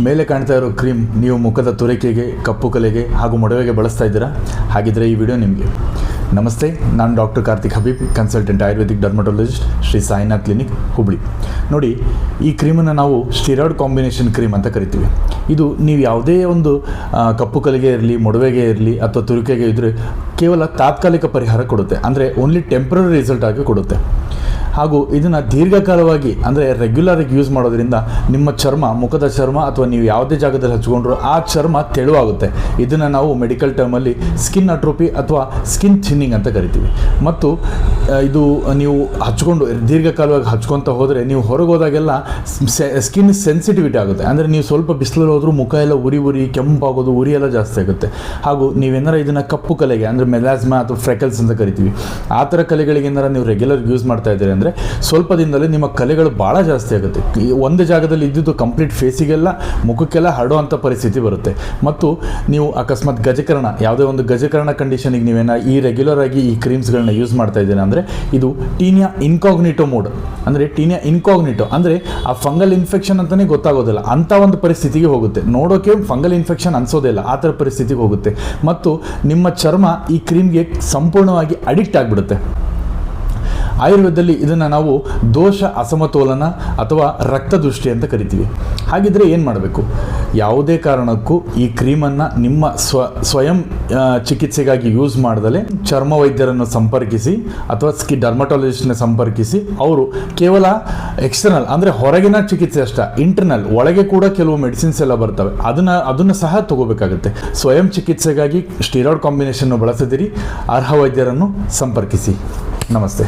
ಮೇಲೆ ಕಾಣ್ತಾ ಇರೋ ಕ್ರೀಮ್ ನೀವು ಮುಖದ ತುರಿಕೆಗೆ, ಕಪ್ಪು ಕಲೆಗೆ ಹಾಗೂ ಮೊಡವೆಗೆ ಬಳಸ್ತಾ ಇದ್ದೀರಾ? ಹಾಗಿದ್ರೆ ಈ ವಿಡಿಯೋ ನಿಮಗೆ. ನಮಸ್ತೆ, ನಾನು doctor Karthik Habeeb, consultant ayurvedic dermatologist, Shri Sainath clinic, Hubli. ನೋಡಿ, ಈ ಕ್ರೀಮನ್ನು ನಾವು ಸ್ಟಿರಾಯ್ಡ್ ಕಾಂಬಿನೇಷನ್ ಕ್ರೀಮ್ ಅಂತ ಕರಿತೀವಿ. ಇದು ನೀವು ಯಾವುದೇ ಒಂದು ಕಪ್ಪು ಕಲೆಗೆ ಇರಲಿ, ಮೊಡವೆಗೆ ಇರಲಿ ಅಥವಾ ತುರಿಕೆಗೆ ಇದ್ದರೆ ಕೇವಲ ತಾತ್ಕಾಲಿಕ ಪರಿಹಾರ ಕೊಡುತ್ತೆ, ಅಂದರೆ ಓನ್ಲಿ ಟೆಂಪ್ರರಿ ರಿಸಲ್ಟ್ ಆಗಿ ಕೊಡುತ್ತೆ. ಹಾಗೂ ಇದನ್ನು ದೀರ್ಘಕಾಲವಾಗಿ ಅಂದರೆ ರೆಗ್ಯುಲರಾಗಿ ಯೂಸ್ ಮಾಡೋದ್ರಿಂದ ನಿಮ್ಮ ಚರ್ಮ, ಮುಖದ ಚರ್ಮ ಅಥವಾ ನೀವು ಯಾವುದೇ ಜಾಗದಲ್ಲಿ ಹಚ್ಕೊಂಡ್ರೂ ಆ ಚರ್ಮ ತೆಳುವಾಗುತ್ತೆ. ಇದನ್ನು ನಾವು ಮೆಡಿಕಲ್ ಟರ್ಮಲ್ಲಿ ಸ್ಕಿನ್ ಅಟ್ರೋಪಿ ಅಥವಾ ಸ್ಕಿನ್ ಥಿನ್ನಿಂಗ್ ಅಂತ ಕರಿತೀವಿ. ಮತ್ತು ಇದು ನೀವು ಹಚ್ಕೊಂಡು ದೀರ್ಘಕಾಲವಾಗಿ ಹಚ್ಕೊತ ಹೋದರೆ ನೀವು ಹೊರಗೆ ಹೋದಾಗೆಲ್ಲ ಸ್ಕಿನ್ ಸೆನ್ಸಿಟಿವಿಟಿ ಆಗುತ್ತೆ. ಅಂದರೆ ನೀವು ಸ್ವಲ್ಪ ಬಿಸಿಲಲ್ಲಿ ಹೋದರೂ ಮುಖ ಎಲ್ಲ ಉರಿ ಕೆಂಪಾಗೋದು, ಉರಿ ಎಲ್ಲ ಜಾಸ್ತಿ ಆಗುತ್ತೆ. ಹಾಗೂ ನೀವೇನಾರ ಇದನ್ನು ಕಪ್ಪು ಕಲೆಗೆ ಅಂದರೆ ಮೆಲಾಸ್ಮಾ ಅಥವಾ ಫ್ರೆಕಲ್ಸ್ ಅಂತ ಕರಿತೀವಿ, ಆ ಥರ ಕಲೆಗಳಿಗೆ ಏನಾರ ನೀವು ರೆಗ್ಯುಲರ್ ಯೂಸ್ ಮಾಡ್ತಾ ಇದ್ದೀರಿ ಅಂದರೆ ಸ್ವಲ್ಪ ದಿನದಲ್ಲಿ ನಿಮ್ಮ ಕಲೆಗಳು ಭಾಳ ಜಾಸ್ತಿ ಆಗುತ್ತೆ. ಒಂದು ಜಾಗದಲ್ಲಿ ಇದ್ದಿದ್ದು ಕಂಪ್ಲೀಟ್ ಫೇಸಿಗೆಲ್ಲ, ಮುಖಕ್ಕೆಲ್ಲ ಹರಡುವಂಥ ಪರಿಸ್ಥಿತಿ ಬರುತ್ತೆ. ಮತ್ತು ನೀವು ಅಕಸ್ಮಾತ್ ಗಜಕರಣ, ಯಾವುದೇ ಒಂದು ಗಜಕರಣ ಕಂಡೀಷನಿಗೆ ನೀವೇನ ಈ ರೆಗ್ಯುಲರ್ ಆಗಿ ಈ ಕ್ರೀಮ್ಸ್ಗಳನ್ನ ಯೂಸ್ ಮಾಡ್ತಾ ಇದ್ದೀರಾ ಅಂದರೆ ಇದು ಟೀನಿಯಾ ಇನ್ಕಾಗ್ನಿಟೋ ಮೋಡ್, ಅಂದರೆ ಟೀನಿಯಾ ಇನ್ಕಾಗ್ನಿಟೋ ಅಂದರೆ ಆ ಫಂಗಲ್ ಇನ್ಫೆಕ್ಷನ್ ಅಂತಲೇ ಗೊತ್ತಾಗೋದಿಲ್ಲ, ಅಂಥ ಒಂದು ಪರಿಸ್ಥಿತಿಗೆ ಹೋಗುತ್ತೆ. ನೋಡೋಕೆ ಫಂಗಲ್ ಇನ್ಫೆಕ್ಷನ್ ಅನಿಸೋದಿಲ್ಲ, ಆ ಥರ ಪರಿಸ್ಥಿತಿಗೆ ಹೋಗುತ್ತೆ. ಮತ್ತು ನಿಮ್ಮ ಚರ್ಮ ಈ ಕ್ರೀಮ್ಗೆ ಸಂಪೂರ್ಣವಾಗಿ ಅಡಿಕ್ಟ್ ಆಗಿಬಿಡುತ್ತೆ. ಆಯುರ್ವೇದದಲ್ಲಿ ಇದನ್ನು ನಾವು ದೋಷ ಅಸಮತೋಲನ ಅಥವಾ ರಕ್ತದೃಷ್ಟಿ ಅಂತ ಕರಿತೀವಿ. ಹಾಗಿದ್ರೆ ಏನು ಮಾಡಬೇಕು? ಯಾವುದೇ ಕಾರಣಕ್ಕೂ ಈ ಕ್ರೀಮನ್ನು ನಿಮ್ಮ ಸ್ವಯಂ ಚಿಕಿತ್ಸೆಗಾಗಿ ಯೂಸ್ ಮಾಡ್ದಲೇ ಚರ್ಮ ವೈದ್ಯರನ್ನು ಸಂಪರ್ಕಿಸಿ ಅಥವಾ ಡರ್ಮಟಾಲಜಿಸ್ಟ್ನ ಸಂಪರ್ಕಿಸಿ. ಅವರು ಕೇವಲ ಎಕ್ಸ್ಟರ್ನಲ್ ಅಂದರೆ ಹೊರಗಿನ ಚಿಕಿತ್ಸೆ ಅಷ್ಟ, ಇಂಟರ್ನಲ್ ಒಳಗೆ ಕೂಡ ಕೆಲವು ಮೆಡಿಸಿನ್ಸ್ ಎಲ್ಲ ಬರ್ತವೆ, ಅದನ್ನು ಸಹ ತಗೋಬೇಕಾಗುತ್ತೆ. ಸ್ವಯಂ ಚಿಕಿತ್ಸೆಗಾಗಿ ಸ್ಟಿರಾಯ್ಡ್ ಕಾಂಬಿನೇಷನ್ನು ಬಳಸಿದಿರಿ, ಅರ್ಹ ವೈದ್ಯರನ್ನು ಸಂಪರ್ಕಿಸಿ. ನಮಸ್ತೆ.